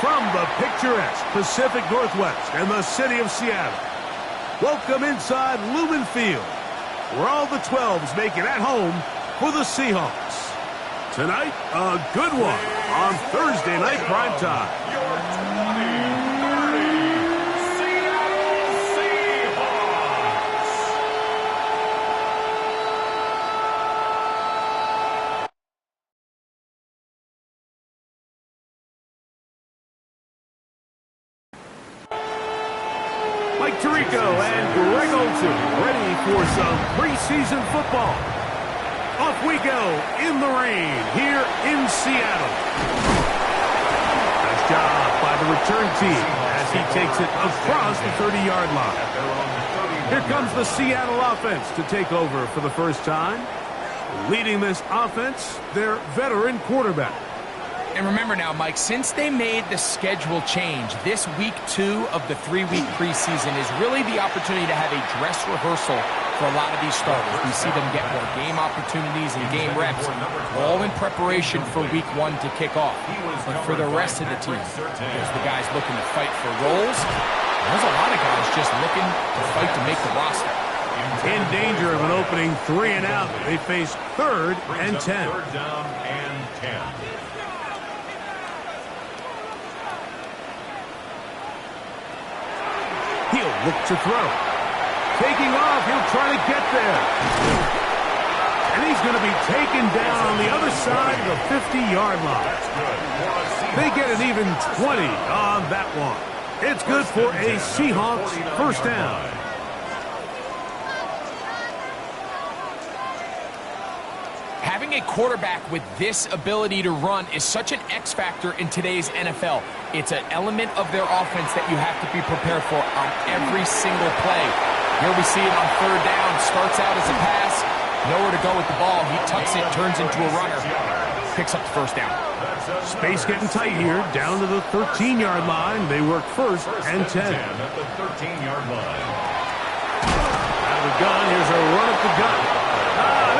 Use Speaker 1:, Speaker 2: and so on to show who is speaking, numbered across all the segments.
Speaker 1: From the picturesque Pacific Northwest and the city of Seattle, welcome inside Lumen Field, where all the 12s make it at home for the Seahawks. Tonight, a good one on Thursday Night Primetime. Mike Tirico and Greg Olsen ready for some preseason football. Off we go in the rain here in Seattle. Nice job by the return team as he takes it across the 30-yard line. Here comes the Seattle offense to take over for the first time. Leading this offense, their veteran quarterback.
Speaker 2: And remember now, Mike, since they made the schedule change, this week 2 of the 3-week preseason is really the opportunity to have a dress rehearsal for a lot of these starters. We see them get more game opportunities and game reps, all in preparation for week 1 to kick off. But for the rest of the team, there's the guys looking to fight for roles. There's a lot of guys just looking to fight to make the roster.
Speaker 1: In danger of an opening 3 and out, they face 3rd and 10.
Speaker 3: Third down and 10.
Speaker 1: He'll look to throw. Taking off, he'll try to get there. And he's going to be taken down on the other side of the 50-yard line. They get an even 20 on that one. It's good for a Seahawks first down.
Speaker 2: Having a quarterback with this ability to run is such an X factor in today's NFL. It's an element of their offense that you have to be prepared for on every single play. Here we see it on 3rd down. Starts out as a pass. Nowhere to go with the ball. He tucks it, turns into a runner. Picks up the first down.
Speaker 1: Space getting tight here. Down to the 13-yard line. They work 1st and 10.
Speaker 3: At the 13-yard line.
Speaker 1: Out of the gun. Here's a run at the gun.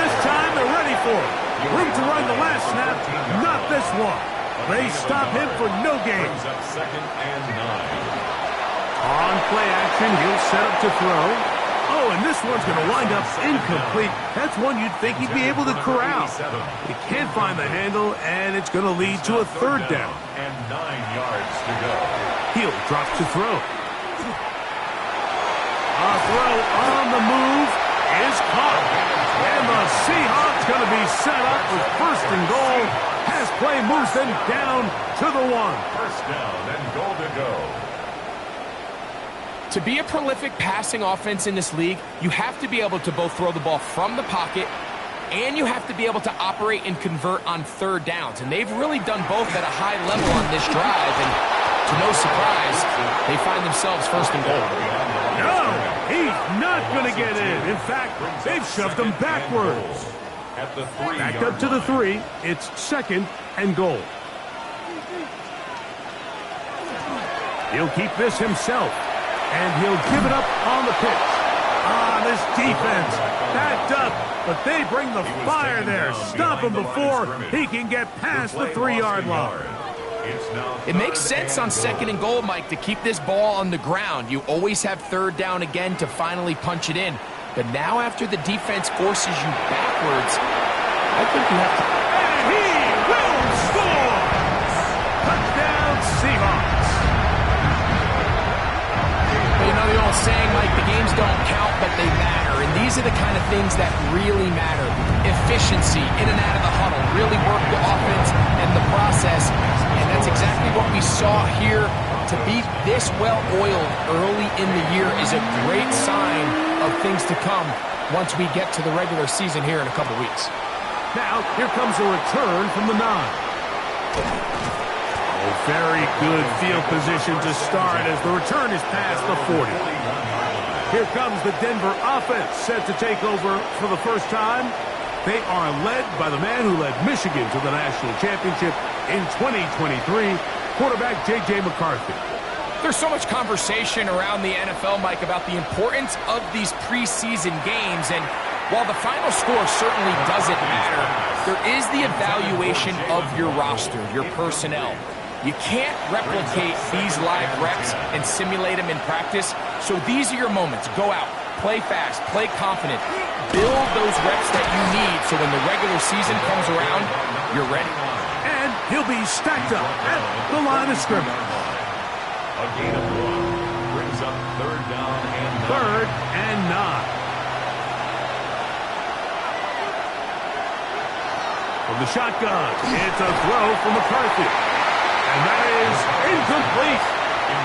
Speaker 1: This time they're ready for it. Room to run the last snap. Not this one. They stop him for no gain.
Speaker 3: Second and 9.
Speaker 1: On play action, he'll set up to throw. Oh, and this one's going to wind up incomplete. That's one you'd think he'd be able to corral. He can't find the handle, and it's going to lead to a 3rd down.
Speaker 3: And 9 yards to go.
Speaker 1: Heel drops to throw. A throw on the move is caught. And the Seahawks going to be set up with 1st and goal. Pass play moves them down to the 1.
Speaker 3: First down and goal to go.
Speaker 2: To be a prolific passing offense in this league, you have to be able to both throw the ball from the pocket and you have to be able to operate and convert on 3rd downs. And they've really done both at a high level on this drive. And to no surprise, they find themselves 1st and goal.
Speaker 1: No, he's not going to get in. In fact, they've shoved him backwards.
Speaker 3: At the 3
Speaker 1: Back up to the 3. It's 2nd and goal. He'll keep this himself. And he'll give it up on the pitch. This defense backed up, but they bring the fire there. Stop him before he can get past the 3-yard line.
Speaker 2: It makes sense on 2nd and goal, Mike, to keep this ball on the ground. You always have 3rd down again to finally punch it in. But now after the defense forces you backwards, I think you have to...
Speaker 1: And he will score! Touchdown, Seahawks.
Speaker 2: You know the old saying, Mike, the games don't count, but they matter. And these are the kind of things that really matter. Efficiency, in and out of the huddle, really work the offense and the process. And that's exactly what we saw here. To be this well-oiled early in the year is a great sign of things to come once we get to the regular season here in a couple weeks.
Speaker 1: Now, here comes a return from the 9. Very good field position to start as the return is past the 40. Here comes the Denver offense set to take over for the first time. They are led by the man who led Michigan to the national championship in 2023, quarterback J.J. McCarthy.
Speaker 2: There's so much conversation around the NFL, Mike, about the importance of these preseason games. And while the final score certainly doesn't matter, there is the evaluation of your roster, your personnel. You can't replicate these live reps and simulate them in practice, so these are your moments. Go out, play fast, play confident, build those reps that you need so when the regular season comes around, you're ready.
Speaker 1: And he'll be stacked up at the line of scrimmage.
Speaker 3: A gain of 1 brings up third down and 9.
Speaker 1: Third and 9. From the shotgun, it's a throw from McCarthy. And that is incomplete.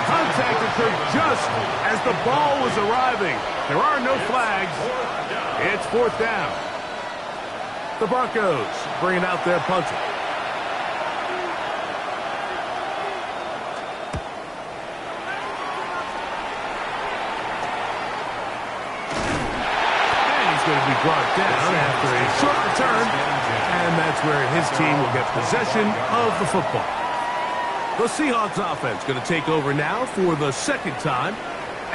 Speaker 1: Contact occurred just as the ball was arriving. There are no flags. It's fourth down. The Broncos bringing out their punter. Going to be brought down after a short return, and that's where his team will get possession of the football. The Seahawks offense going to take over now for the second time.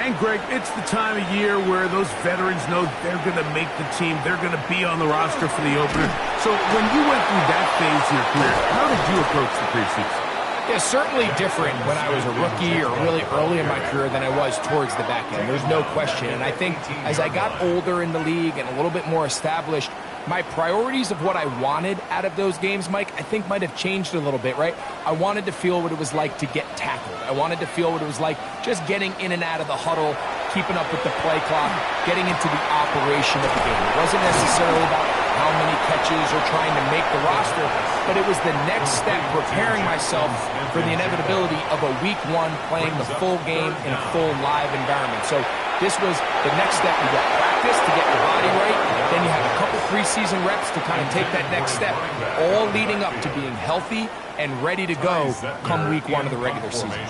Speaker 1: And, Greg, it's the time of year where those veterans know they're going to make the team. They're going to be on the roster for the opener. So when you went through that phase of your career, how did you approach the preseason?
Speaker 2: Yeah, certainly different when I was a rookie or really early in my career than I was towards the back end. There's no question. And I think as I got older in the league and a little bit more established, my priorities of what I wanted out of those games, Mike, I think might have changed a little bit, right? I wanted to feel what it was like to get tackled. I wanted to feel what it was like just getting in and out of the huddle, keeping up with the play clock, getting into the operation of the game. It wasn't necessarily about how many catches or trying to make the roster, but it was the next step, preparing myself for the inevitability of a week 1 playing the full game in a full live environment. So this was the next step. You got practice to get your body right, then you have a couple preseason reps to kind of take that next step, all leading up to being healthy and ready to go come week 1 of the regular season.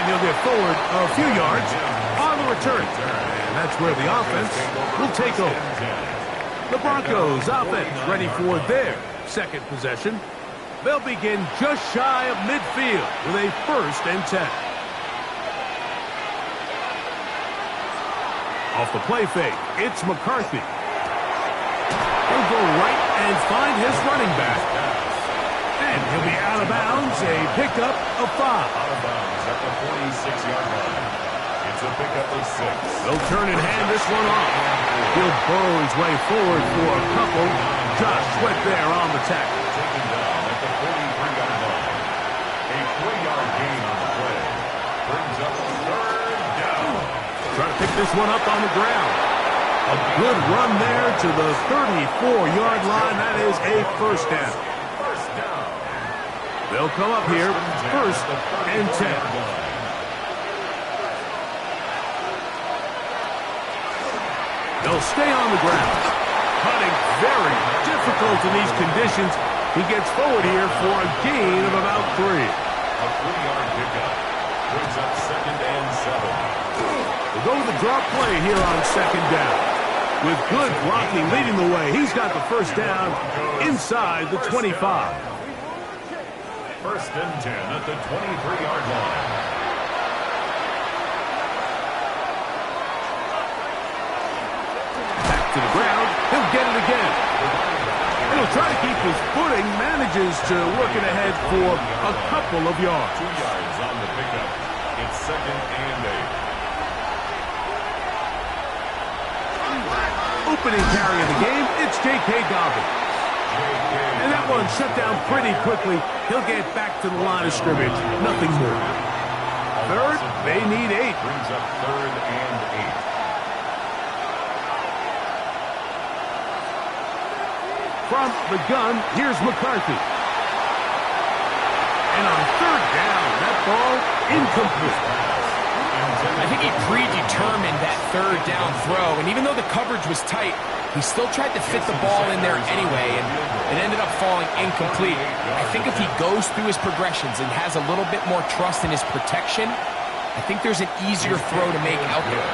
Speaker 1: He'll get forward a few yards on the return. And that's where the offense will take over. The Broncos offense ready for their second possession. They'll begin just shy of midfield with a 1st and 10. Off the play fake, it's McCarthy. He'll go right and find his running back. And he'll be out of bounds, a pickup of 5.
Speaker 3: Out of bounds at the 46-yard line. It's a pickup of 6.
Speaker 1: They'll turn and hand this one off. He'll burrow his way forward for a couple. Josh Sweat there on the tackle.
Speaker 3: Taken down at the 43-yard line. A 3-yard gain on the play. Brings up third down.
Speaker 1: Trying to pick this one up on the ground. A good run there to the 34-yard line. That is a 1st down. They'll come up here, 1st and 10. They'll stay on the ground. Hunting very difficult in these conditions. He gets forward here for a gain of about 3.
Speaker 3: A 3-yard pickup. Brings up 2nd and 7.
Speaker 1: We'll go with the drop play here on 2nd down. With good blocking leading the way, he's got the 1st down inside the 25.
Speaker 3: 1st and 10 at the 23-yard line.
Speaker 1: Back to the ground. He'll get it again. And he'll try to keep his footing. Manages to work it ahead for a couple of yards.
Speaker 3: 2 yards on the pickup. It's 2nd and 8.
Speaker 1: Opening carry of the game, it's J.K. Dobbins. And that one shut down pretty quickly. He'll get back to the line of scrimmage. Nothing more. 3rd, they need 8.
Speaker 3: Brings up 3rd and 8.
Speaker 1: From the gun, here's McCarthy. And on 3rd down, that ball incomplete.
Speaker 2: I think he predetermined that 3rd down throw, and even though the coverage was tight, he still tried to fit the ball in there anyway, and it ended up falling incomplete. I think if he goes through his progressions and has a little bit more trust in his protection, I think there's an easier throw to make out there.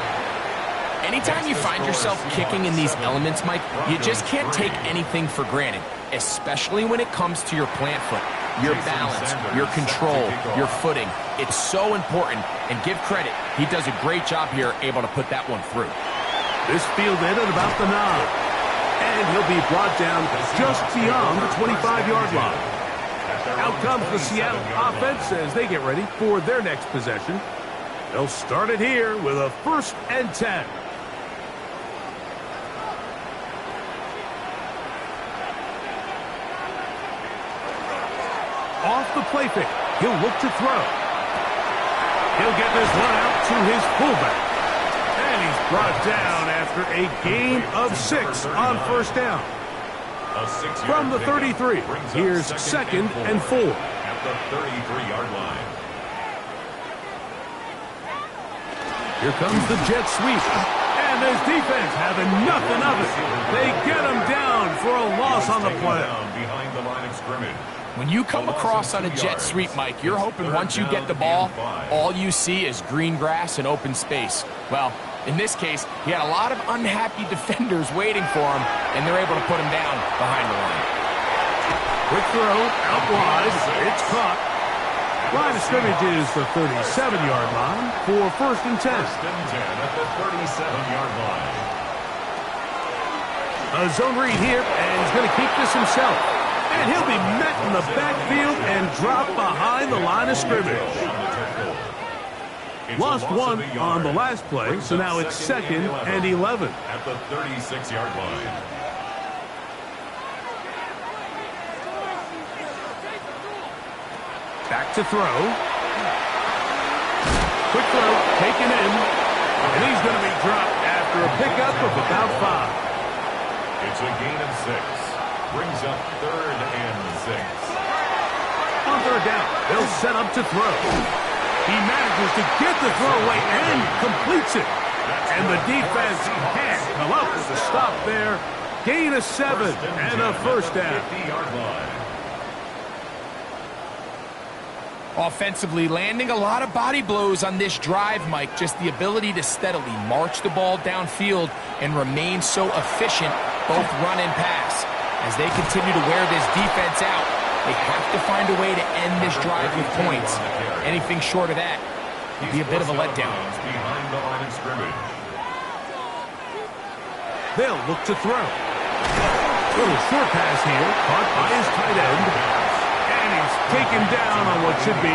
Speaker 2: Anytime you find yourself kicking in these elements, Mike, you just can't take anything for granted, especially when it comes to your plant foot. Your balance, your control, your footing. It's so important, and give credit. He does a great job here able to put that one through.
Speaker 1: This fielded at about the 9. And he'll be brought down just beyond the 25-yard line. Out comes the Seattle offense as they get ready for their next possession. They'll start it here with a 1st and 10. Off the play fake, he'll look to throw. He'll get this one out to his fullback. And he's brought down after a gain of 6 on 1st down. From the 33, here's 2nd and 4.
Speaker 3: At the 33-yard line.
Speaker 1: Here comes the jet sweep. And this defense having nothing of it. They get him down for a loss on the play.
Speaker 3: Behind the line of scrimmage.
Speaker 2: When you come across on a jet sweep, Mike, you're hoping once you get the ball, all you see is green grass and open space. Well, in this case, he had a lot of unhappy defenders waiting for him, and they're able to put him down behind the line.
Speaker 1: Quick throw, out wide, it's caught. Line of scrimmage is the 37-yard line for 1st and 10.
Speaker 3: 1st and 10 at the 37-yard line.
Speaker 1: A zone read here, and he's going to keep this himself. And he'll be met in the backfield and dropped behind the line of scrimmage. Lost 1 on the last play, so now it's 2nd and 11.
Speaker 3: At the 36-yard line.
Speaker 1: Back to throw. Quick throw, taken in. And he's going to be dropped after a pickup of about 5.
Speaker 3: It's a gain of 6. Brings up 3rd and 6.
Speaker 1: On 3rd down, they'll set up to throw. He manages to get the throw away and completes it. And the defense can't come up with a stop there. Gain of 7 and a 1st down.
Speaker 3: 50-yard line.
Speaker 2: Offensively, landing a lot of body blows on this drive, Mike. Just the ability to steadily march the ball downfield and remain so efficient, both run and pass. As they continue to wear this defense out, they have to find a way to end this drive with points. Anything short of that would be a bit of a letdown.
Speaker 3: Behind the line of scrimmage.
Speaker 1: They'll look to throw. Little short pass here, caught by his tight end. And he's taken down on what should be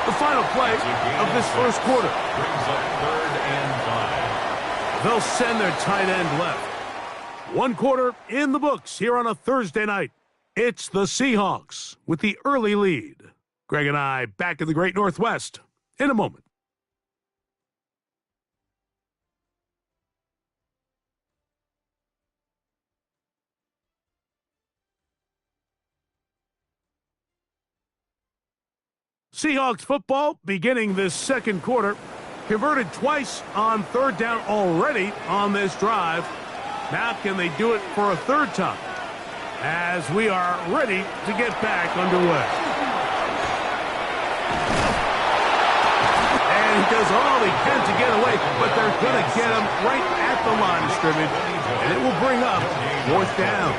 Speaker 1: the final play of this 1st quarter.
Speaker 3: Brings up 3rd and 5.
Speaker 1: They'll send their tight end left. 1 quarter in the books here on a Thursday night. It's the Seahawks with the early lead. Greg and I back in the Great Northwest in a moment. Seahawks football beginning this 2nd quarter. Converted twice on 3rd down already on this drive. Now can they do it for a 3rd time? As we are ready to get back underway. And he does all he can to get away, but they're going to get him right at the line of scrimmage, and it will bring up 4th down.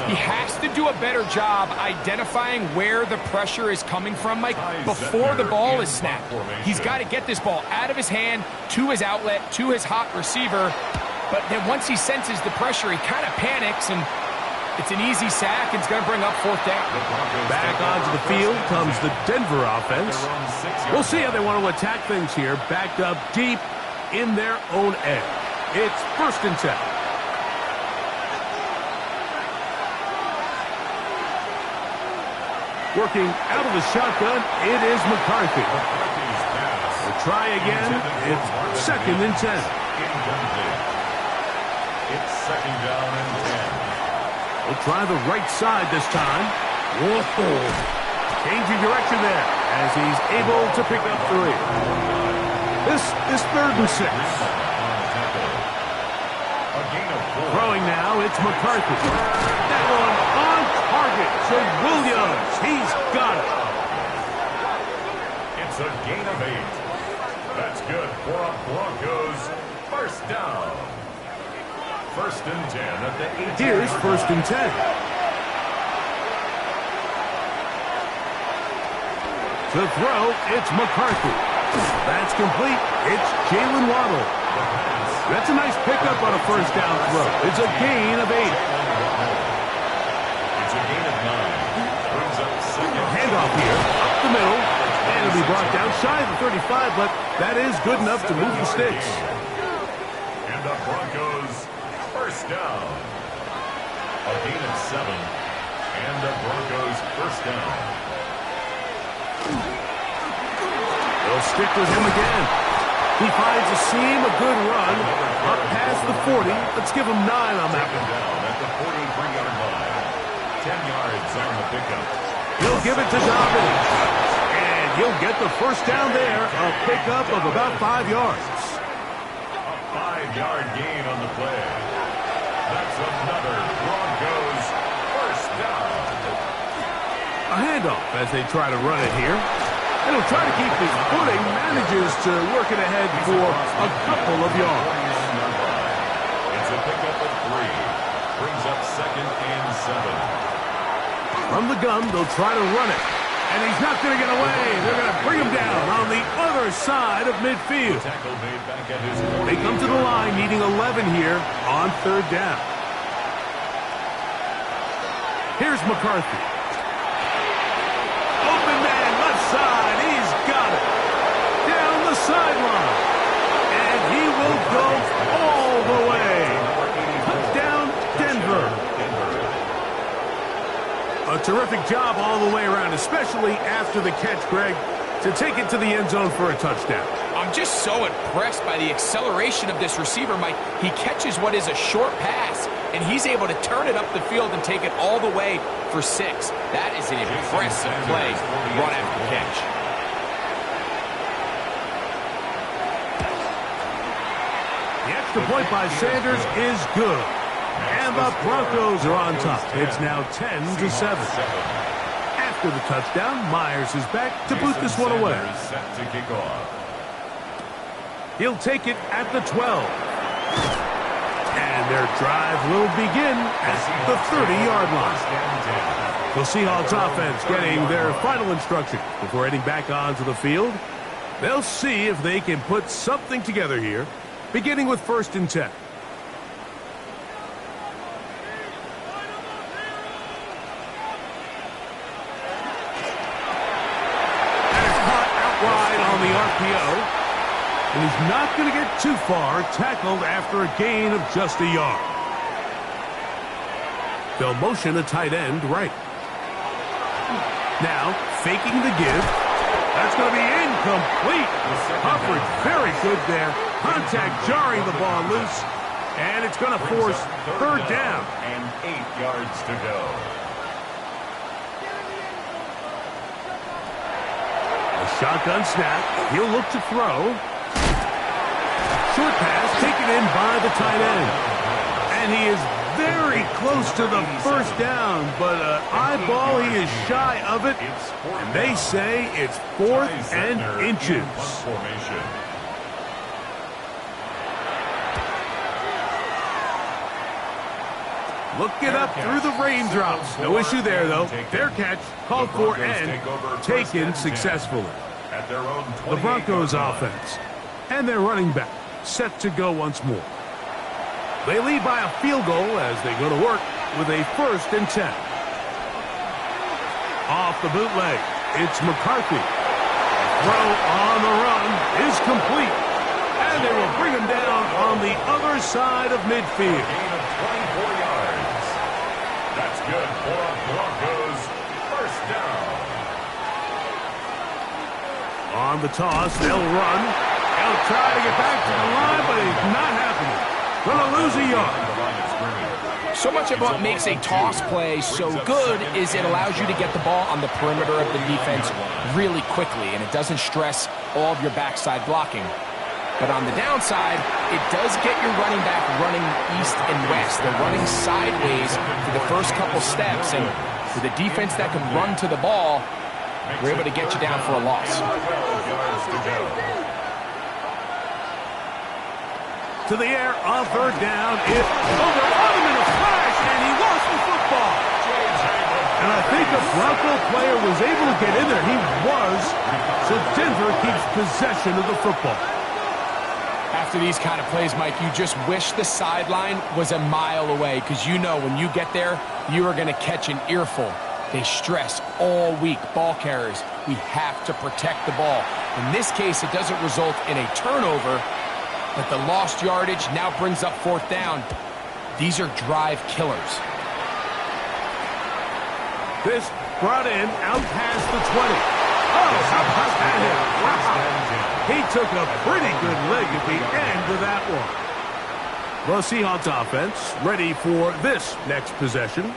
Speaker 2: He has to do a better job identifying where the pressure is coming from, Mike, before the ball is snapped. He's got to get this ball out of his hand, to his outlet, to his hot receiver. But then once he senses the pressure, he kind of panics, and it's an easy sack, and it's going to bring up 4th down.
Speaker 1: Back onto the field comes the Denver offense. We'll see how they want to attack things here, backed up deep in their own end. It's 1st and 10. Working out of the shotgun, it is McCarthy. We'll try again. It's 2nd and 10.
Speaker 3: It's 2nd down and 10.
Speaker 1: We'll try the right side this time. Whoa. Changing direction there as he's able to pick up 3. This is 3rd and 6. Throwing now, it's McCarthy. That one on target to Williams. He's got it.
Speaker 3: It's a gain of 8. That's good for a Broncos 1st down. 1st and 10 at the 8.
Speaker 1: Here's 1st and 10. To throw, it's McCarthy. That's complete. It's Jalen Waddle.
Speaker 3: The pass
Speaker 1: That's a nice pickup on a first down throw. It's a gain of 8.
Speaker 3: It's a gain of 9. Brings up second.
Speaker 1: Handoff here, up the middle, and it'll be brought down shy of the 35, but that is good enough to move the sticks.
Speaker 3: And the Broncos first down. A gain of 7. And the Broncos first down.
Speaker 1: They'll stick with him again. He finds a seam, a good run, up past the 40. Let's give him 9 on that one.
Speaker 3: Down at the 43-yard line. 10 yards on the pickup.
Speaker 1: He'll give it to Dobbins. And he'll get the first down there, a pickup of about 5 yards.
Speaker 3: A 5-yard gain on the play. That's another Broncos first down.
Speaker 1: A handoff as they try to run it here. And he'll try to keep his footing, manages to work it ahead for a couple of yards.
Speaker 3: It's a pickup of 3. Brings up second and 7.
Speaker 1: From the gun, they'll try to run it. And he's not going to get away. They're going to bring him down on the other side of midfield.
Speaker 3: Tackle made back at his
Speaker 1: They come to the line needing 11 here on third down. Here's McCarthy. Open man, left side. He's got it. Down the sideline. And he will go all the way. Touchdown, Denver. A terrific job all the way around, especially after the catch, Greg, to take it to the end zone for a touchdown.
Speaker 2: I'm just so impressed by the acceleration of this receiver, Mike. He catches what is a short pass, and he's able to turn it up the field and take it all the way for 6. That is an impressive play run after catch.
Speaker 1: The extra point by Sanders is good. And the Broncos are on top. It's now 10-7. After the touchdown, Myers is back to boot this one away.
Speaker 3: Set to kick off.
Speaker 1: He'll take it at the 12. And their drive will begin at the 30-yard line. The Seahawks offense getting their final instruction before heading back onto the field. They'll see if they can put something together here, beginning with 1st and 10. On the RPO, and he's not going to get too far, tackled after a gain of just a yard. They'll motion a tight end right. Now, faking the give. That's going to be incomplete. Coverage very good there. Contact jarring the ball loose, and it's going to force third down.
Speaker 3: And 8 yards to go.
Speaker 1: Shotgun snap. He'll look to throw. Short pass taken in by the tight end. And he is very close to the first down, but eyeball, he is shy of it. And they say it's 4th and inches. Look it up through the raindrops. No issue there, though. Fair catch, called for and taken successfully. The Broncos offense and their running back set to go once more. They lead by a field goal as they go to work with a 1st and 10. Off the bootleg, it's McCarthy. Throw on the run is complete. And they will bring him down on the other side of midfield.
Speaker 3: Gain of 24 yards. That's good for a Broncos first down.
Speaker 1: On the toss, they'll run. They'll try to get back to the line, but it's not happening. Going to lose a yard.
Speaker 2: So much of what makes a toss play so good is it allows you to get the ball on the perimeter of the defense really quickly, and it doesn't stress all of your backside blocking. But on the downside, it does get your running back running east and west. They're running sideways for the first couple steps, and with a defense that can run to the ball, we're able to get you down for a loss.
Speaker 1: To the air on third down. It's over on him in a flash, and he lost the football. And I think a Bronco player was able to get in there. He was. So Denver keeps possession of the football.
Speaker 2: After these kind of plays, Mike, you just wish the sideline was a mile away, because you know when you get there, you are going to catch an earful. They stress all week, ball carriers, we have to protect the ball. In this case, it doesn't result in a turnover, but the lost yardage now brings up fourth down. These are drive killers.
Speaker 1: This brought in out past the 20. Oh, how about that hit? Wow. He took a pretty good leg at the end of that one. The Seahawks offense ready for this next possession.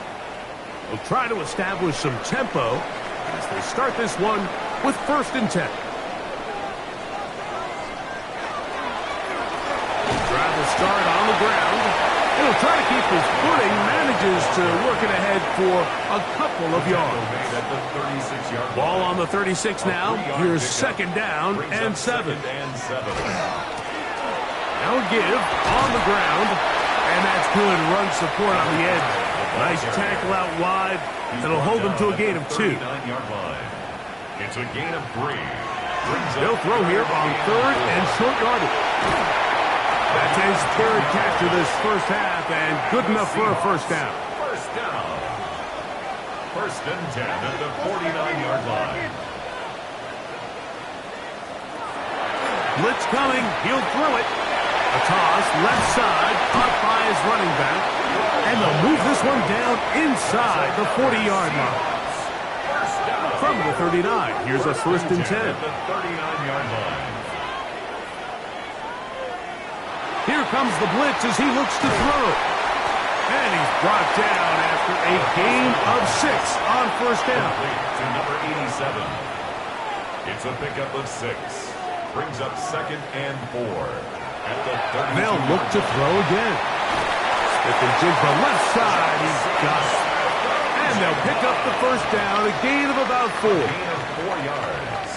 Speaker 1: They'll try to establish some tempo as they start this one with 1st and 10. Drive will start on the ground. He'll try to keep his footing, manages to work it ahead for a couple of yards. Ball on the 36 now. Here's 2nd down and 7. Now a give on the ground, and that's good run support on the edge. Nice tackle out wide. That'll hold them to a gain of 2.
Speaker 3: It's a gain of 3.
Speaker 1: They'll throw here on 3rd and short yardage. That's his 3rd catch of this first half, and good enough for a first down.
Speaker 3: First down. 1st and 10 at the 49-yard line.
Speaker 1: Blitz coming. He'll throw it. A toss left side, caught by his running back. And they'll move this one down inside the 40-yard line. From the 39, here's a 1st and 10.
Speaker 3: At the 39-yard line.
Speaker 1: Here comes the blitz as he looks to throw. And he's brought down after a gain of 6 on first down.
Speaker 3: To number 87. It's a pickup of 6. Brings up 2nd and 4. At the 30.
Speaker 1: They'll look to throw again. Smith and Jigba left side. He's got it. And they'll pick up the first down, a gain of about 4.
Speaker 3: Gain of 4 yards.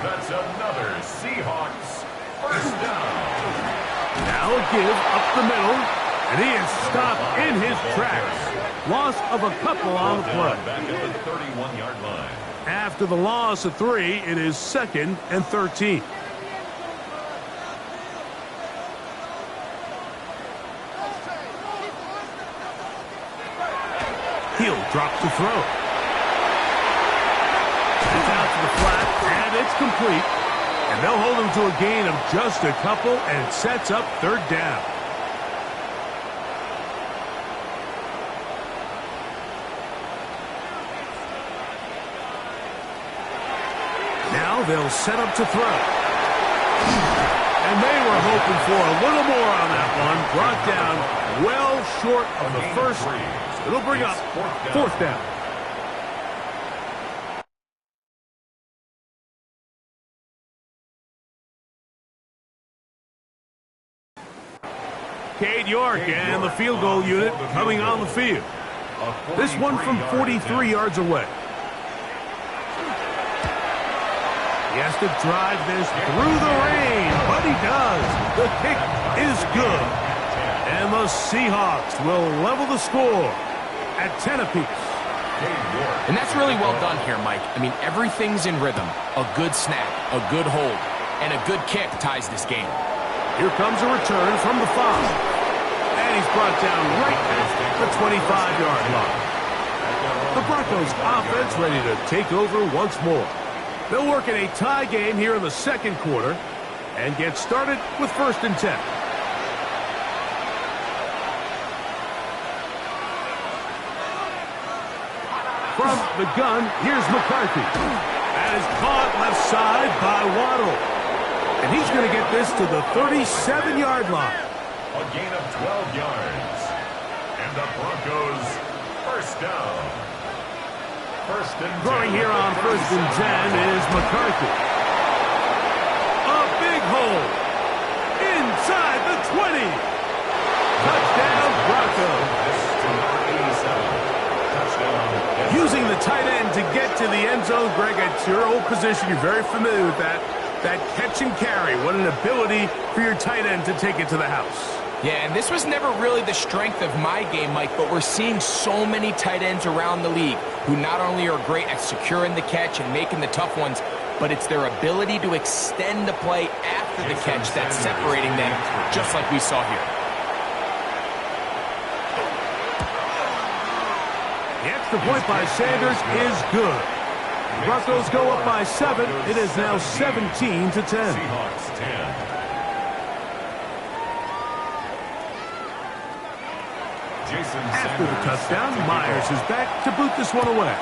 Speaker 3: That's another Seahawks first down.
Speaker 1: Now a give up the middle, and he is stopped in his tracks. Loss of a couple on the play.
Speaker 3: Back at the 31-yard line.
Speaker 1: After the loss of 3, it is 2nd and 13. He'll drop to throw. It's out to the flat, and it's complete. And they'll hold him to a gain of just a couple, and it sets up 3rd down. Now they'll set up to throw. And they were hoping for a little more on that one. Brought down well short of the first. It'll bring up 4th down. Cade York and the field goal unit coming on the field. This one from 43 yards away. He has to drive this through the rain, but he does. The kick is good. And the Seahawks will level the score at 10 apiece.
Speaker 2: And that's really well done here, Mike. I mean, everything's in rhythm. A good snap, a good hold, and a good kick ties this game.
Speaker 1: Here comes a return from the 5. And he's brought down right at the 25-yard line. The Broncos offense ready to take over once more. They'll work in a tie game here in the 2nd quarter and get started with 1st and 10. From the gun, here's McCarthy. That is caught left side by Waddle. And he's going to get this to the 37-yard line.
Speaker 3: A gain of 12 yards. And the Broncos first down. 1st and 10.
Speaker 1: Throwing here on 1st and 10 is McCarthy. A big hole. Inside the 20. Touchdown, Broncos. Using the tight end to get to the end zone, Greg, at your old position, you're very familiar with that. That catch and carry, what an ability for your tight end to take it to the house.
Speaker 2: Yeah, and this was never really the strength of my game, Mike, but we're seeing so many tight ends around the league who not only are great at securing the catch and making the tough ones, but it's their ability to extend the play after the catch that's separating them, just like we saw here.
Speaker 1: The extra point by Sanders is good. The Broncos go up by 7. It is now 17-10.
Speaker 3: Seahawks 10.
Speaker 1: After the touchdown, Myers is back to boot this one away.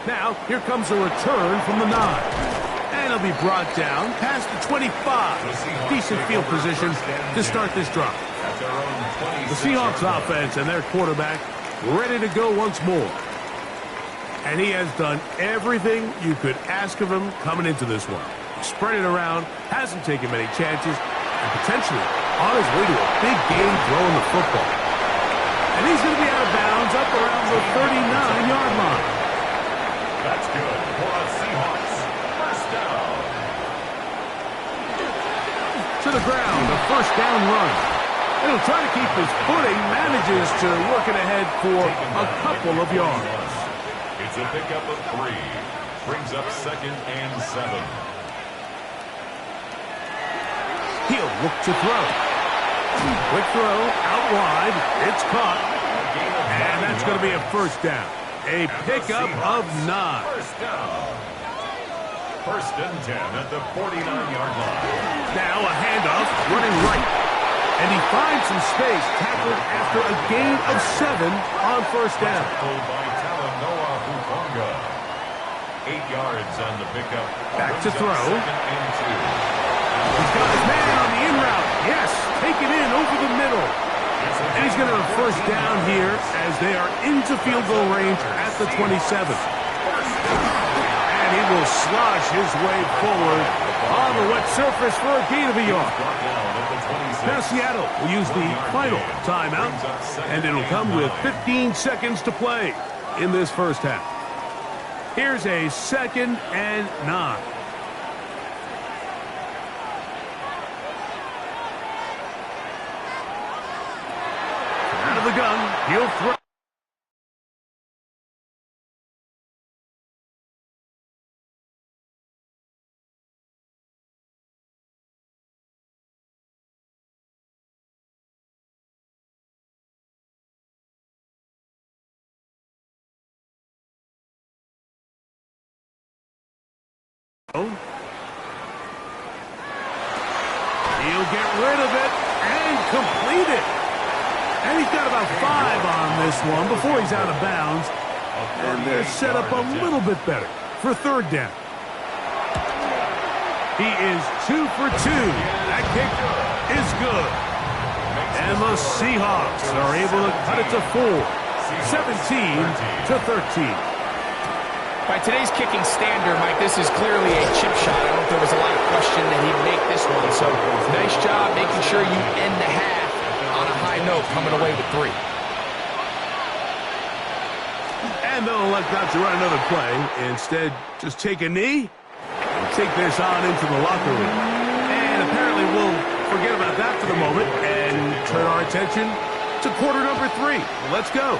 Speaker 1: Now, here comes a return from the 9. And he'll be brought down past the 25. Decent field position to start this drive. The Seahawks offense and their quarterback ready to go once more. And he has done everything you could ask of him coming into this one. Spread it around, hasn't taken many chances, and potentially on his way to a big game throwing the football. And he's going to be out of bounds up around the 39-yard line.
Speaker 3: That's good for the Seahawks. First down.
Speaker 1: To the ground, a first down run. And he'll try to keep his footing, manages to work it ahead for a couple of yards.
Speaker 3: It's a pickup of 3. Brings up 2nd and 7.
Speaker 1: He'll look to throw. Quick throw, out wide. It's caught. And that's going to be a first down. A pickup of 9.
Speaker 3: First down. 1st and 10 at the 49-yard line.
Speaker 1: Now a handoff, running right. And he finds some space, tackled after a gain of 7 on first down.
Speaker 3: Tackled by Talanoa Hufanga. 8 yards on the pickup.
Speaker 1: Back to throw.
Speaker 3: 2nd and 2.
Speaker 1: He's got his man on the in route. Yes, take it in over the middle. And he's going to have first down here as they are into field goal range at the 27. And he will slosh his way forward on the wet surface for a gain of a yard. Now Seattle will use the final timeout, and it'll come with 15 seconds to play in this first half. Here's a 2nd and 9. Out of the gun, he'll throw. He'll get rid of it and complete it. And he's got about 5 on this one before he's out of bounds. And they're set up a little bit better for 3rd down. He is 2 for 2. That kick is good. And the Seahawks are able to cut it to 4, 17-13.
Speaker 2: By today's kicking standard, Mike, this is clearly a chip shot. I don't know if there was a lot of question that he'd make this one. So nice job making sure you end the half on a high note, coming away with 3.
Speaker 1: And they'll elect not to run another play. Instead, just take a knee and take this on into the locker room. And apparently we'll forget about that for the moment and turn our attention to quarter number 3. Let's go.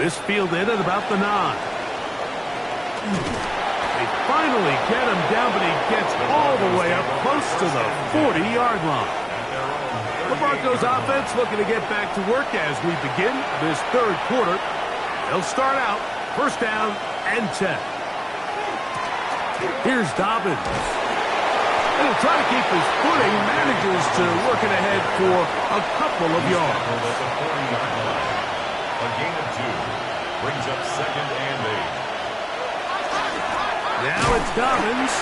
Speaker 1: This fielded at about the 9. They finally get him down, but he gets all the way up close to the 40-yard line. The Broncos offense looking to get back to work as we begin this 3rd quarter. They'll start out first down and 10. Here's Dobbins. And he'll try to keep his footing, manages to work it ahead for a couple of yards.
Speaker 3: A gain of 2. Brings up 2nd and 8.
Speaker 1: Now it's Dobbins.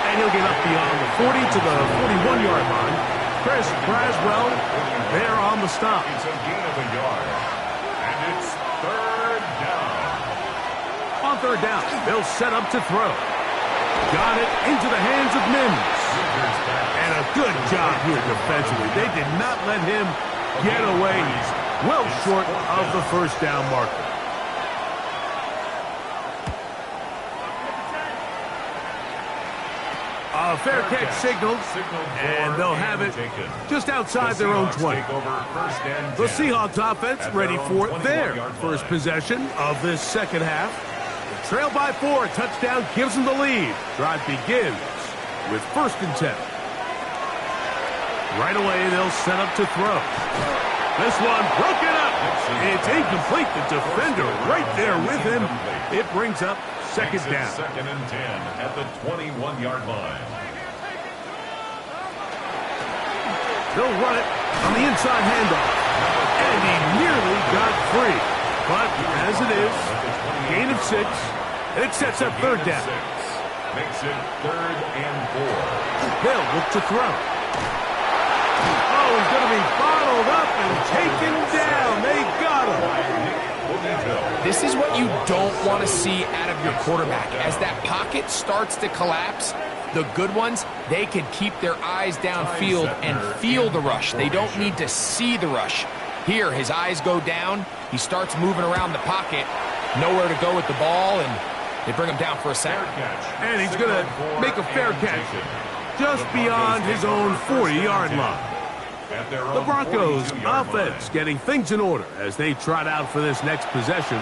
Speaker 1: And he'll get up beyond the 40 to the 41-yard line. Chris Braswell there on the stop.
Speaker 3: It's a gain of a yard. And it's 3rd down.
Speaker 1: On 3rd down, they'll set up to throw. Got it into the hands of Mims. And a good job here defensively. They did not let him get away. He's well short of the first down marker. A fair catch signaled, and they'll have it just outside their own 20. The Seahawks offense ready for their first possession of this second half. Trail by 4, touchdown gives them the lead. Drive begins with 1st and 10. Right away, they'll set up to throw. This one broken up. It's incomplete. The defender right there with him. It brings up 2nd down.
Speaker 3: 2nd and 10 at the 21-yard line.
Speaker 1: They'll run it on the inside handoff. And he nearly got free. But as it is, gain of 6. It sets up 3rd down.
Speaker 3: Makes it 3rd and 4.
Speaker 1: They'll look to throw. Oh, he's going to be bottled up and taken down. They got him.
Speaker 2: This is what you don't want to see out of your quarterback. As that pocket starts to collapse, the good ones, they can keep their eyes downfield and feel the rush. They don't need to see the rush. Here, his eyes go down. He starts moving around the pocket. Nowhere to go with the ball, and they bring him down for a sack.
Speaker 1: And he's going to make a fair catch just beyond his own 40-yard line. The Broncos offense getting things in order as they trot out for this next possession.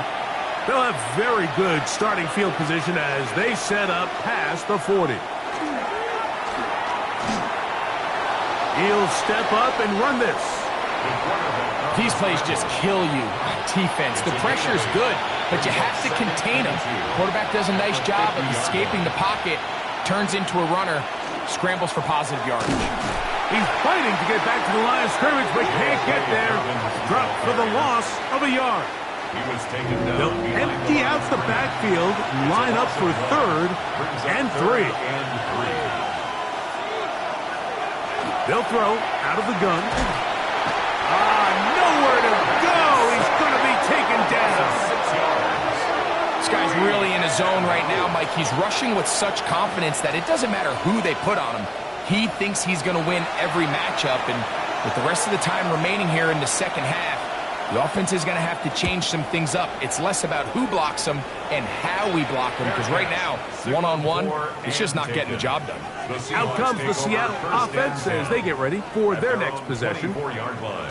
Speaker 1: They'll have very good starting field position as they set up past the 40. He'll step up and run this.
Speaker 2: These plays just kill you on defense. The pressure's good, but you have to contain him. Quarterback does a nice job of escaping the pocket, turns into a runner, scrambles for positive yardage.
Speaker 1: He's fighting to get back to the line of scrimmage, but can't get there. Dropped for the loss of a yard. They'll empty out the backfield, line up for 3rd and 3. They'll throw out of the gun. Nowhere to go. He's going to be taken down.
Speaker 2: This guy's really in his zone right now, Mike. He's rushing with such confidence that it doesn't matter who they put on him. He thinks he's going to win every matchup, and with the rest of the time remaining here in the second half, the offense is going to have to change some things up. It's less about who blocks him and how we block him, because right now, one-on-one, it's just not getting the job done.
Speaker 1: Out comes the Seattle offense as they get ready for their next possession.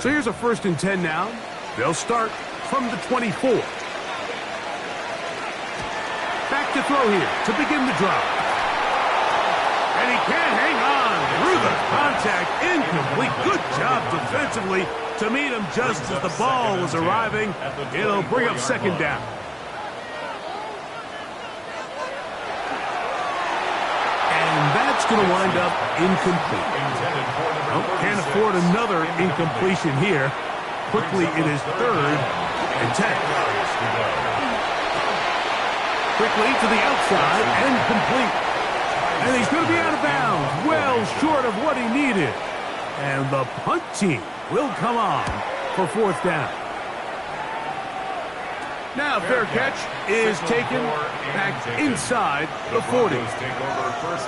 Speaker 1: So here's a 1st and 10 now. They'll start from the 24. Back to throw here to begin the drive. And he can't hang on through the contact. Incomplete. Good job defensively to meet him just as the ball was arriving. It'll bring up 2nd down. And that's going to wind up incomplete. Oh, can't afford another incompletion here. Quickly, it is 3rd and 10. Quickly to the outside and complete. And he's going to be out of bounds, well short of what he needed. And the punt team will come on for 4th down. Now fair catch is taken back inside the 40.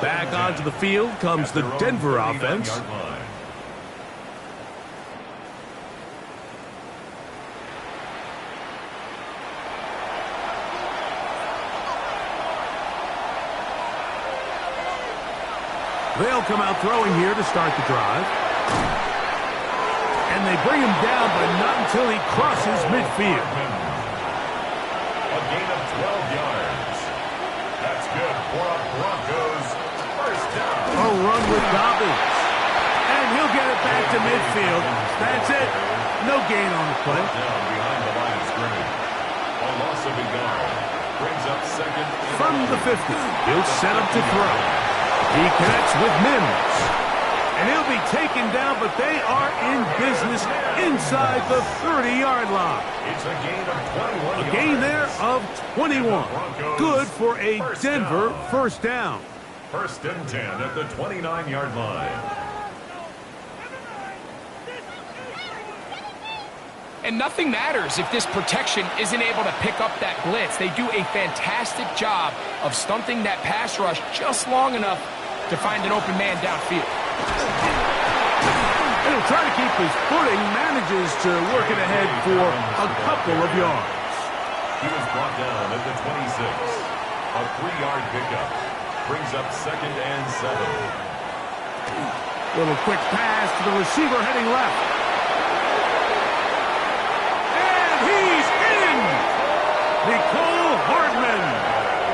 Speaker 1: Back onto the field comes the Denver offense. They'll come out throwing here to start the drive. And they bring him down, but not until he crosses midfield.
Speaker 3: A gain of 12 yards. That's good for a Broncos 1st down.
Speaker 1: A run with Dobbins. And he'll get it back to midfield. That's it. No gain on the play.
Speaker 3: Down behind the line of scrimmage. A loss of a yard. Brings up 2nd.
Speaker 1: From the 50, he'll set up to throw. He connects with Mims. And he'll be taken down, but they are in business inside the 30-yard line.
Speaker 3: It's a gain of 21
Speaker 1: A gain there of 21. Good for a Denver 1st down.
Speaker 3: 1st and 10 at the 29-yard line.
Speaker 2: And nothing matters if this protection isn't able to pick up that blitz. They do a fantastic job of stunting that pass rush just long enough to find an open man downfield.
Speaker 1: And he'll try to keep his footing, manages to work it ahead for a couple of yards.
Speaker 3: He was brought down at the 26. A 3-yard pickup. Brings up 2nd and 7.
Speaker 1: Little quick pass to the receiver heading left. And he's in! Mecole Hardman.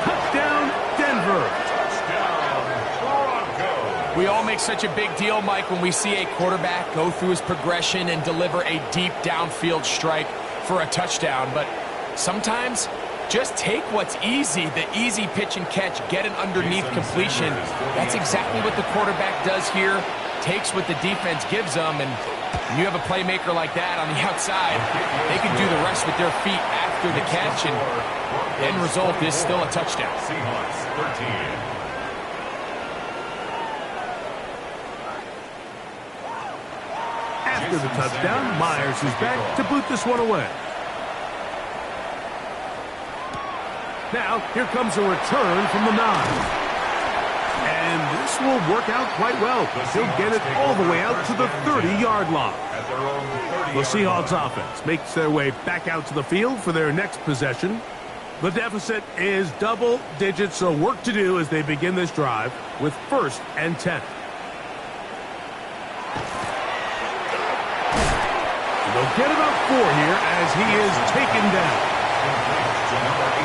Speaker 1: Touchdown, Denver.
Speaker 3: Touchdown, Broncos.
Speaker 2: We all make such a big deal, Mike, when we see a quarterback go through his progression and deliver a deep downfield strike for a touchdown. But sometimes, just take what's easy, the easy pitch and catch, get an underneath completion. That's exactly what the quarterback does here. Takes what the defense gives them, and when you have a playmaker like that on the outside, they can do the rest with their feet after the catch, and the end result is still a touchdown.
Speaker 3: Seahawks 13.
Speaker 1: After the touchdown, Myers is back to boot this one away. Now, here comes a return from the 9. And this will work out quite well. He'll get it all the way out to the 30-yard line. The Seahawks offense makes their way back out to the field for their next possession. The deficit is double digits, so work to do as they begin this drive with 1st and 10. They'll get about 4 here as he is taken down.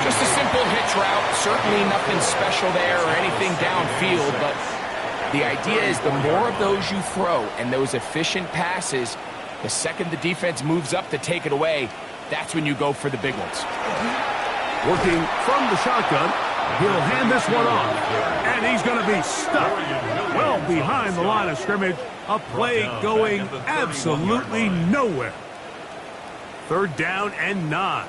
Speaker 2: Just a simple hitch route, certainly nothing special there or anything downfield, but the idea is the more of those you throw and those efficient passes, the second the defense moves up to take it away, that's when you go for the big ones.
Speaker 1: Working from the shotgun, he'll hand this one off, and he's going to be stuck well behind the line of scrimmage, a play going absolutely nowhere. 3rd down and 9.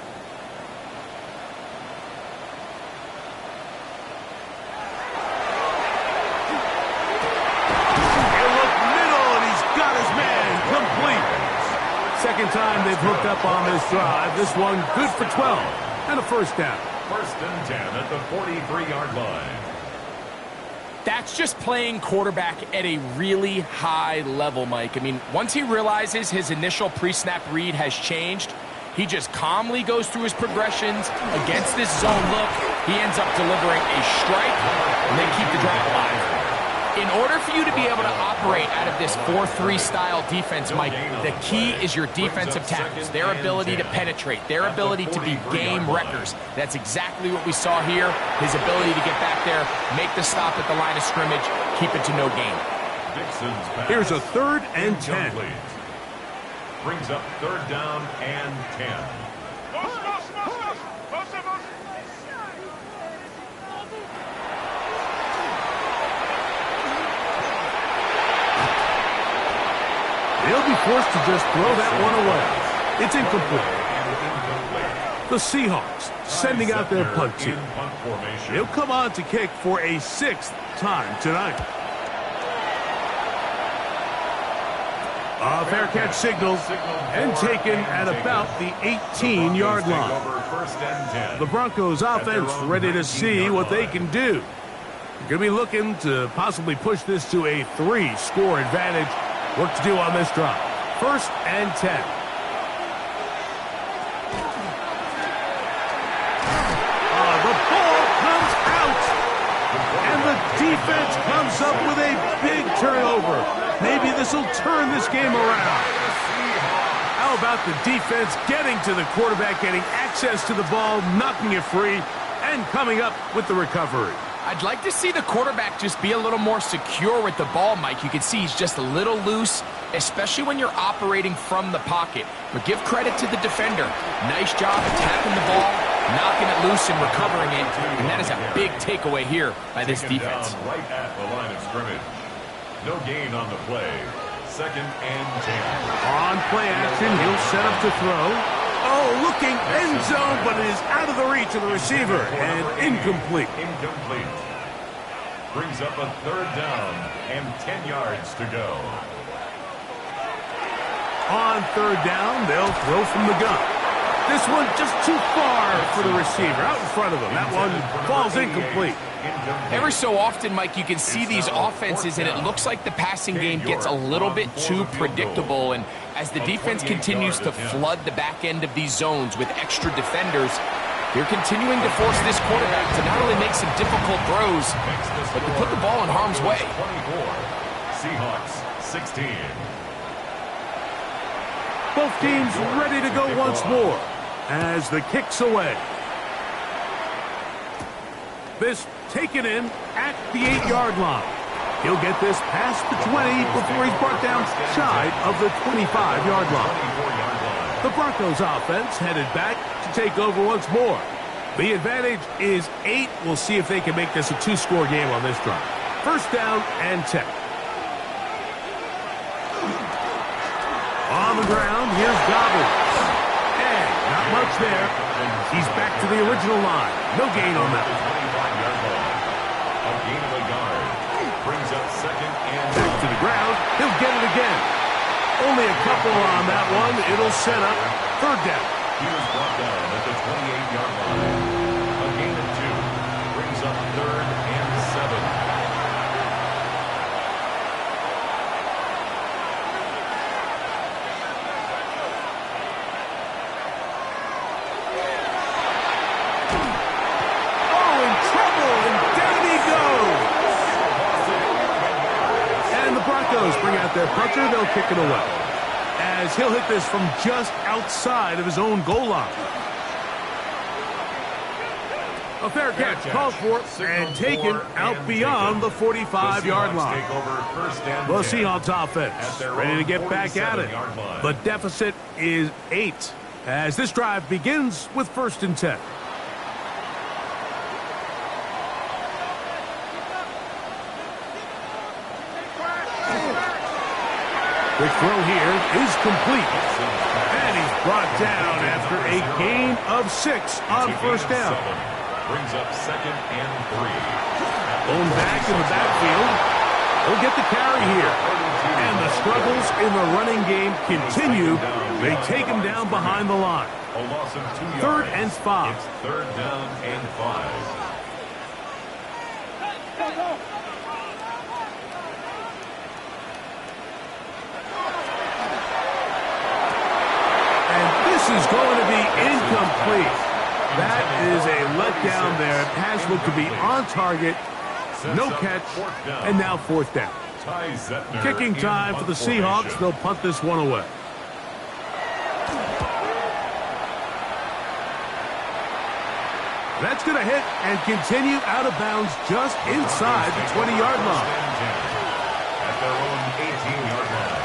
Speaker 1: Second time they've hooked up on this drive. This one good for 12 and a 1st down.
Speaker 3: 1st and 10 at the 43-yard line.
Speaker 2: That's just playing quarterback at a really high level, Mike. I mean, once he realizes his initial pre-snap read has changed, he just calmly goes through his progressions against this zone look. He ends up delivering a strike, and they keep the drive alive. In order for you to be able to operate out of this 4-3 style defense, Mike, the key is your defensive tackles, their ability to penetrate, their ability to be game wreckers. That's exactly what we saw here, his ability to get back there, make the stop at the line of scrimmage, keep it to no gain.
Speaker 1: Here's a 3rd and 10.
Speaker 3: Brings up 3rd down and 10.
Speaker 1: They'll be forced to just throw that one away. It's incomplete. The Seahawks sending out their punt team. He'll come on to kick for a 6th time tonight. A fair catch signaled and taken at about the 18-yard line. The Broncos offense ready to see what they can do. They're going to be looking to possibly push this to a 3-score advantage. Work to do on this drive. 1st and 10. The ball comes out. And the defense comes up with a big turnover. Maybe this will turn this game around. How about the defense getting to the quarterback, getting access to the ball, knocking it free, and coming up with the recovery?
Speaker 2: I'd like to see the quarterback just be a little more secure with the ball, Mike. You can see he's just a little loose, especially when you're operating from the pocket. But give credit to the defender. Nice job attacking the ball, knocking it loose and recovering it. And that is a big takeaway here by this defense.
Speaker 3: Right at the line of scrimmage. No gain on the play. 2nd and 10.
Speaker 1: On play action, he'll set up to throw. Oh, looking end zone, but it is out of the reach of the receiver and incomplete.
Speaker 3: Incomplete. Brings up a 3rd down and 10 yards to go.
Speaker 1: On 3rd down, they'll throw from the gun. This one just too far for the receiver, out in front of him. That one falls incomplete.
Speaker 2: Every so often, Mike, you can see these offenses, and it looks like the passing game gets a little bit too predictable. And as the defense continues to flood the back end of these zones with extra defenders, they're continuing to force this quarterback to not only make some difficult throws, but to put the ball in harm's way.
Speaker 3: Seahawks 16.
Speaker 1: Both teams ready to go once more as the kick's away. This taken in at the 8-yard line. He'll get this past the 20 before he's brought down shy of the 25-yard line. The Broncos offense headed back to take over once more. The advantage is 8. We'll see if they can make this a 2-score game on this drive. First down and 10. On the ground, here's Dobbins. And not much there. He's back to the original line. No gain on that.
Speaker 3: A gain of a yard. Brings up second and
Speaker 1: back to the ground. He'll get it again. Only a couple on that one. It'll set up third down.
Speaker 3: He was brought down at the 28-yard line. A gain of 2. Brings up third and 7.
Speaker 1: Bring out their punter, they'll kick it away. As he'll hit this from just outside of his own goal line. A fair catch called for and taken out beyond the 45-yard line. The Seahawks offense ready to get back at it. The deficit is 8 as this drive begins with first and 10. Quick throw here is complete. And he's brought down after a gain of 6 on first down.
Speaker 3: Brings up second and 3.
Speaker 1: Owned back in the backfield. He'll get the carry here. And the struggles in the running game continue. They take him down behind the line.
Speaker 3: A loss of 2 yards.
Speaker 1: Third and 5.
Speaker 3: It's third down and 5.
Speaker 1: Is going to be incomplete. That is a letdown there. Pass looked to be on target. No catch. And now fourth down. Kicking time for the Seahawks. They'll punt this one away. That's going to hit and continue out of bounds just inside the 20-yard line.
Speaker 3: At their own 18-yard line.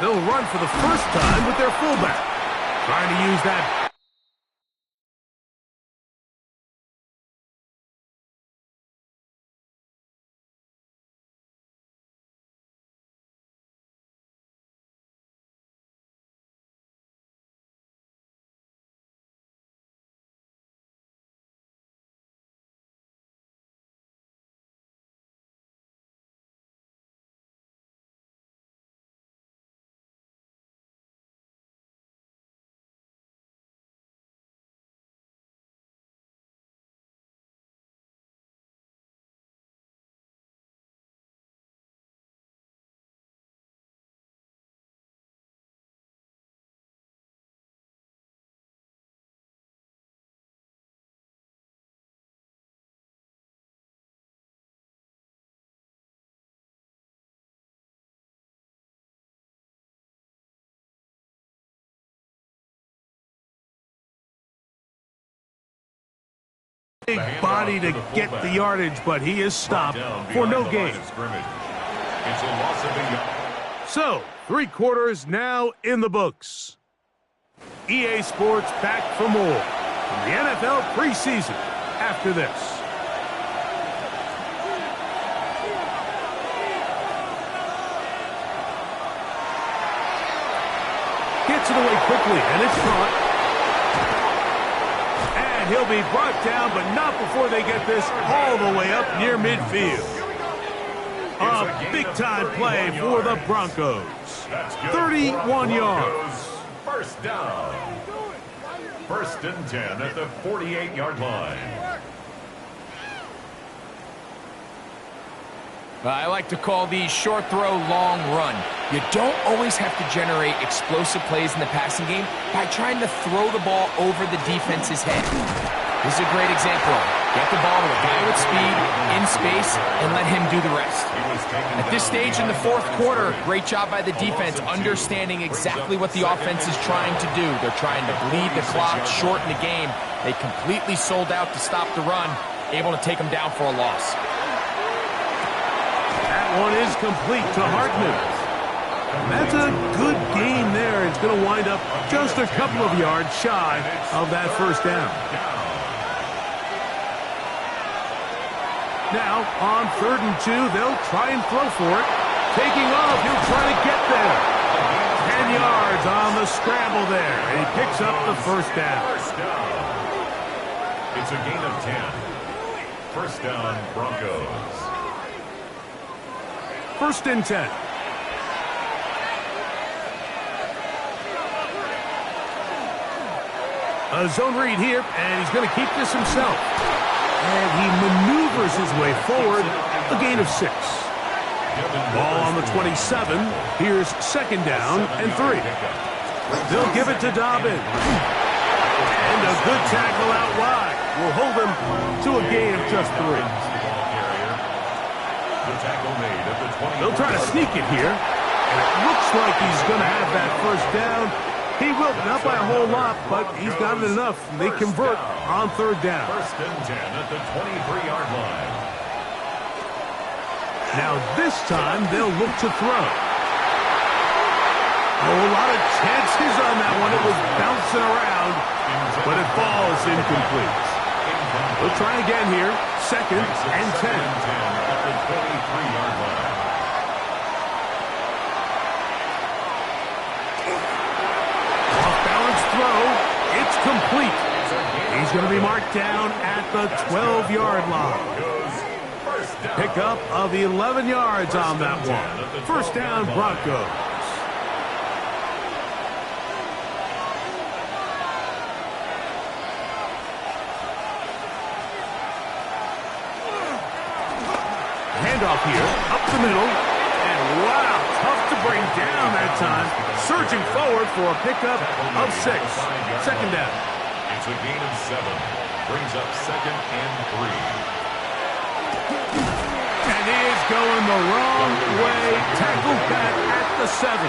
Speaker 1: They'll run for the first time with their fullback. Trying to use that. Big body to get the yardage, but he is stopped for no gain. So, 3 quarters now in the books. EA Sports back for more from the NFL preseason after this. Gets it away quickly, and it's caught. He'll be brought down, but not before they get this all the way up near midfield. A big-time play for the Broncos. 31 yards.
Speaker 3: First down. First and 10 at the 48-yard line.
Speaker 2: I like to call these short throw, long run. You don't always have to generate explosive plays in the passing game by trying to throw the ball over the defense's head. This is a great example of it. Get the ball to a guy with speed, in space, and let him do the rest. At this stage in the fourth quarter, great job by the defense understanding exactly what the offense is trying to do. They're trying to bleed the clock, shorten the game. They completely sold out to stop the run, able to take them down for a loss.
Speaker 1: That one is complete to Hartman. That's a good game there. It's going to wind up just a couple of yards shy of that first down. Now, on 3rd and 2, they'll try and throw for it. Taking off, he'll try to get there. 10 yards on the scramble there. And he picks up the first down.
Speaker 3: It's a gain of 10. First down, Broncos.
Speaker 1: 1st and 10. A zone read here, and he's going to keep this himself. And he maneuvers his way forward, a gain of 6. Ball on the 27. Here's 2nd down and 3. They'll give it to Dobbins. And a good tackle out wide will hold him to a gain of just 3. They'll try to sneak it here. And it looks like he's going to have that first down. He will, not by a whole lot, but he's got it enough. They convert on 3rd down.
Speaker 3: 1st and 10 at the 23-yard line.
Speaker 1: Now this time they'll look to throw. Oh, a lot of chances on that one. It was bouncing around, but it falls incomplete. We'll try again here. 2nd and 10.
Speaker 3: At the 23-yard line.
Speaker 1: It's complete. He's going to be marked down at the 12-yard line. Pickup of 11 yards on that one. First down, Broncos. Handoff here, up the middle. And wow, tough to bring down that time. Surging forward for a pickup of 6. 2nd down.
Speaker 3: It's a gain of 7. Brings up 2nd and 3.
Speaker 1: And he is going the wrong way. Tackled back at the 7.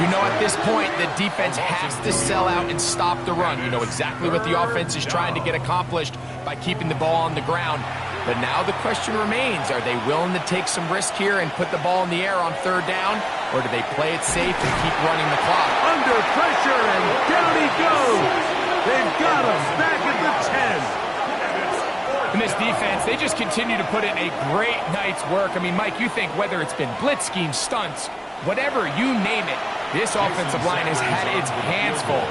Speaker 2: You know, at this point, the defense has to sell out and stop the run. You know exactly what the offense is trying to get accomplished by keeping the ball on the ground. But now the question remains, are they willing to take some risk here and put the ball in the air on 3rd down? Or do they play it safe and keep running the clock?
Speaker 1: Under pressure, and down he goes. They've got him back at the 10.
Speaker 2: And this defense, they just continue to put in a great night's work. I mean, Mike, you think whether it's been blitz schemes, stunts, whatever, you name it, this offensive line has had its hands full.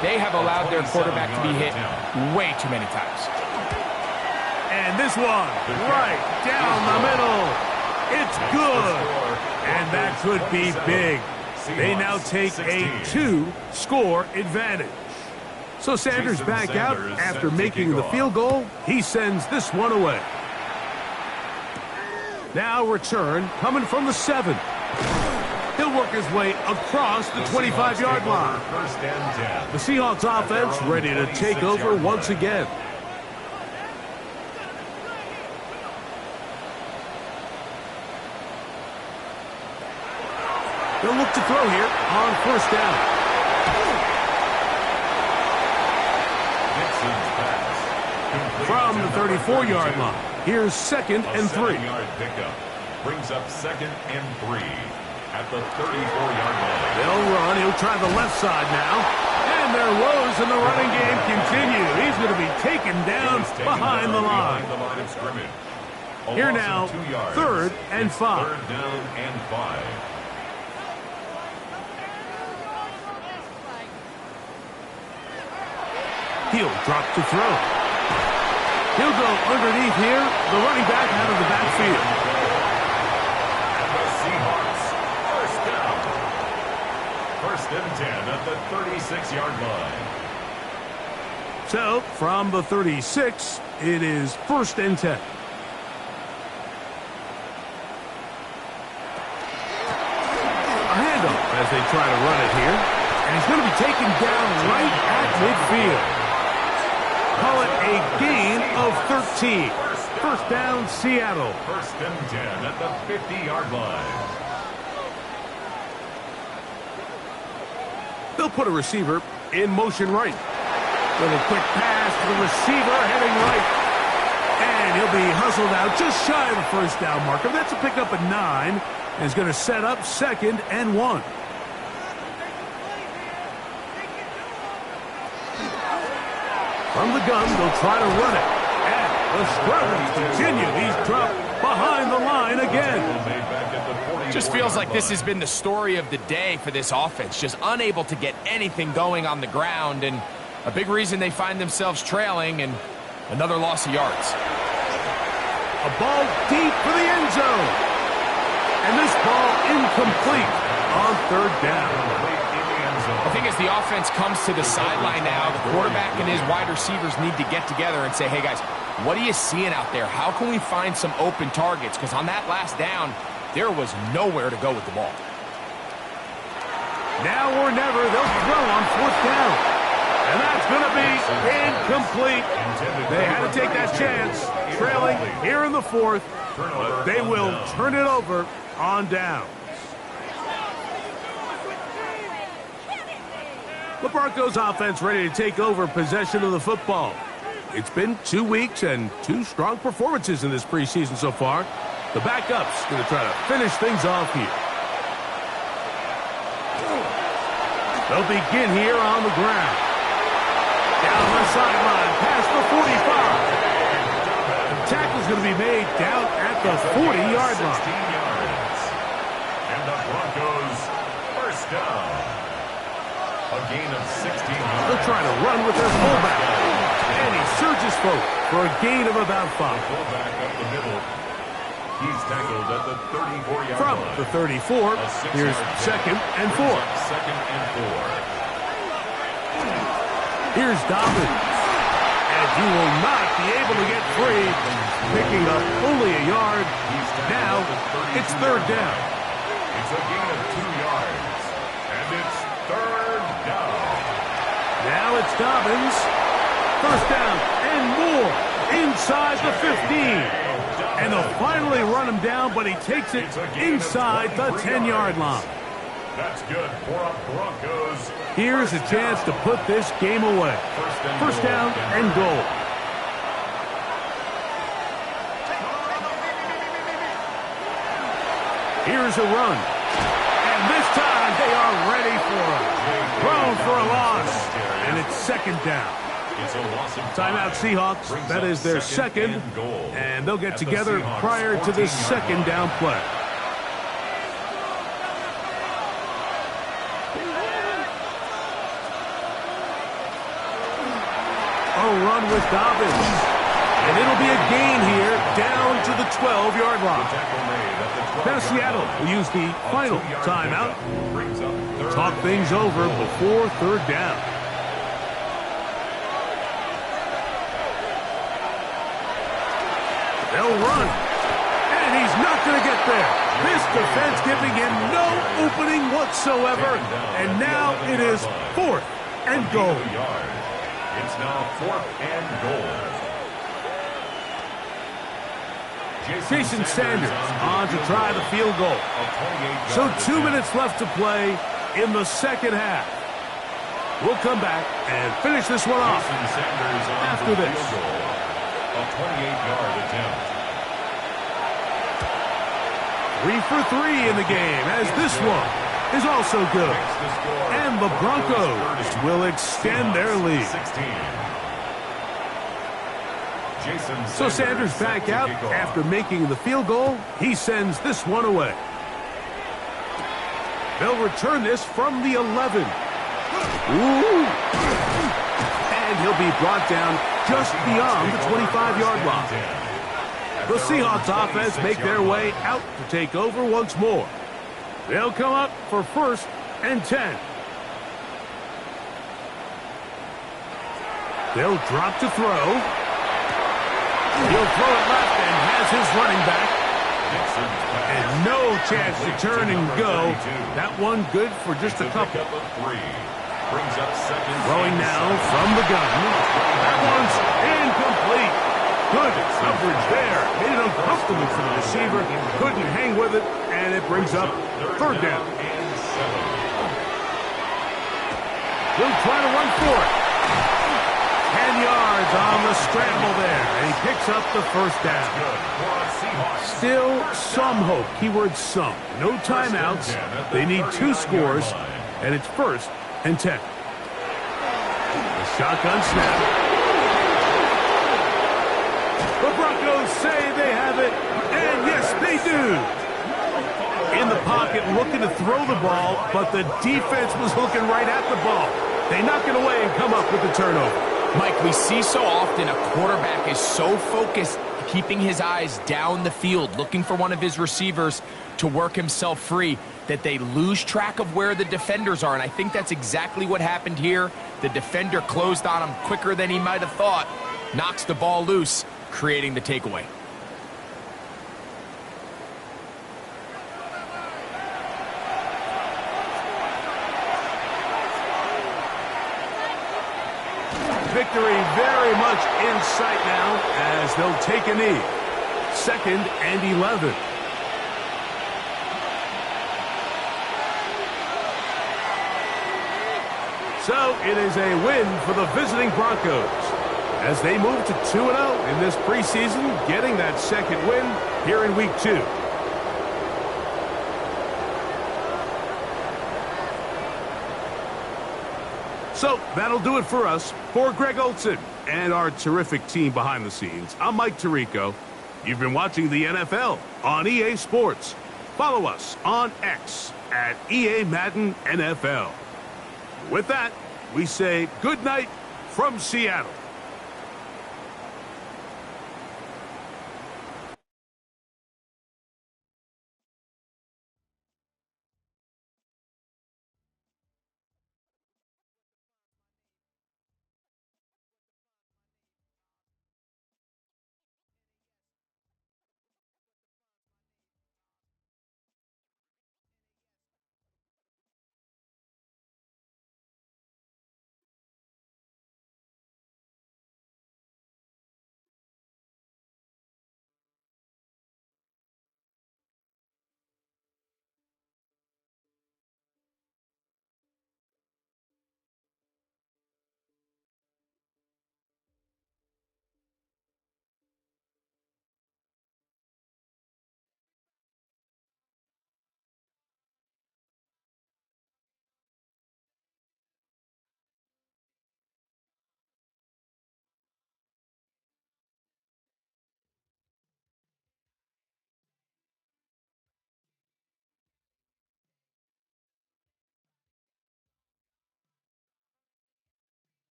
Speaker 2: They have allowed their quarterback to be hit way too many times.
Speaker 1: And this one, right down the middle. It's good. And that could be big. They now take a 2-score advantage. So Sanders back out after making the field goal. He sends this one away. Now return coming from the 7. He'll work his way across the 25-yard line. The Seahawks offense ready to take over once again. They'll look to throw here on 1st down. From the 34-yard line, here's 2nd and 3.
Speaker 3: Pickup brings up 2nd and 3 at the 34-yard line.
Speaker 1: They'll run. He'll try the left side now. And their woes in the running game continue. He's going to be taken down behind the line. Here now, 3rd and 5.
Speaker 3: 3rd down and 5.
Speaker 1: He'll drop to throw. He'll go underneath here. The running back out of the backfield.
Speaker 3: And the Seahawks, first down. 1st and 10 at the 36-yard line.
Speaker 1: So, from the 36, it is 1st and 10. A handoff as they try to run it here. And he's going to be taken down right at midfield. Call it a gain of 13. First down, Seattle.
Speaker 3: First and 10 at the 50-yard line.
Speaker 1: They'll put a receiver in motion right. Little quick pass to the receiver heading right. And he'll be hustled out just shy of the first down marker. That's a pickup at 9. And is going to set up 2nd and 1. From the gun, they'll try to run it. And the struggles continue. He's dropped behind the line again.
Speaker 2: Just feels like this has been the story of the day for this offense. Just unable to get anything going on the ground. And a big reason they find themselves trailing, and another loss of yards.
Speaker 1: A ball deep for the end zone. And this ball incomplete on 3rd down.
Speaker 2: I think as the offense comes to the sideline now, the quarterback and his wide receivers need to get together and say, hey, guys, what are you seeing out there? How can we find some open targets? Because on that last down, there was nowhere to go with the ball.
Speaker 1: Now or never, they'll throw on 4th down. And that's going to be incomplete. They had to take that chance, trailing here in the 4th. But they will turn it over on down. The Broncos offense ready to take over possession of the football. It's been 2 weeks and 2 strong performances in this preseason so far. The backup's going to try to finish things off here. They'll begin here on the ground. Down the sideline, past the 45. The tackle's going to be made down at the 40-yard line.
Speaker 3: And the Broncos first down. A gain of 16 yards.
Speaker 1: They'll try to run with their fullback. And he surges forward for a gain of about 5.
Speaker 3: Fullback up the middle. He's tackled at the 34-yard
Speaker 1: From
Speaker 3: line.
Speaker 1: the 34, here's 2nd and 4.
Speaker 3: 2nd and 4.
Speaker 1: Here's Dobbins. And he will not be able to get free, picking up only a yard. Now, it's 3rd down.
Speaker 3: It's a gain of 2 yards. And it's 3rd down.
Speaker 1: Now it's Dobbins. First down and more inside the 15. And they'll finally run him down, but he takes it inside the 10-yard line.
Speaker 3: That's good for a Broncos.
Speaker 1: Here's a chance to put this game away. First down and goal. Here's a run. And this time they are ready for him. Thrown for a loss. And it's 2nd down.
Speaker 3: It's a loss of 5.
Speaker 1: Timeout Seahawks. That is their 2nd. And they'll get together prior to this 2nd down play. A run with Dobbins. And it'll be a gain here down to the 12-yard line. Now Seattle will use the final timeout. Talk things over before 3rd down. They'll run. And he's not going to get there. This defense giving him no opening whatsoever. And now it is 4th and goal.
Speaker 3: It's now 4th and goal.
Speaker 1: Jason Sanders on to try the field goal. So 2 minutes left to play in the 2nd half. We'll come back and finish this one off after this.
Speaker 3: A 28-yard attempt.
Speaker 1: 3 for 3 in the game, as this one is also good. And the Broncos will extend their lead. So Sanders back out after making the field goal. He sends this one away. They'll return this from the 11. Ooh. And he'll be brought down just beyond the 25-yard line. The Seahawks offense make their way out to take over once more. They'll come up for 1st and 10. They'll drop to throw. He'll throw it left and has his running back. And no chance to turn and go. That one good for just a couple.
Speaker 3: brings up second.
Speaker 1: Throwing now from the gun. That one's incomplete. Good coverage there. Made it uncomfortable for the receiver. Couldn't hang with it, and it brings up third down. He'll try to run for it. 10 yards on the scramble there, and he picks up the first down. Still some hope. Keyword some. No timeouts. They need 2 scores, and it's 1st and 10. The shotgun snap. The Broncos say they have it, and yes, they do. In the pocket, looking to throw the ball, but the defense was looking right at the ball. They knock it away and come up with the turnover.
Speaker 2: Mike, we see so often a quarterback is so focused, keeping his eyes down the field, looking for one of his receivers to work himself free, that they lose track of where the defenders are. And I think that's exactly what happened here. The defender closed on him quicker than he might have thought, knocks the ball loose, creating the takeaway.
Speaker 1: Victory very much in sight now as they'll take a knee. 2nd and 11. So it is a win for the visiting Broncos as they move to 2-0 in this preseason, getting that 2nd win here in week 2. So that'll do it for us. For Greg Olsen and our terrific team behind the scenes, I'm Mike Tirico. You've been watching the NFL on EA Sports. Follow us on X at EA Madden NFL. With that, we say good night from Seattle.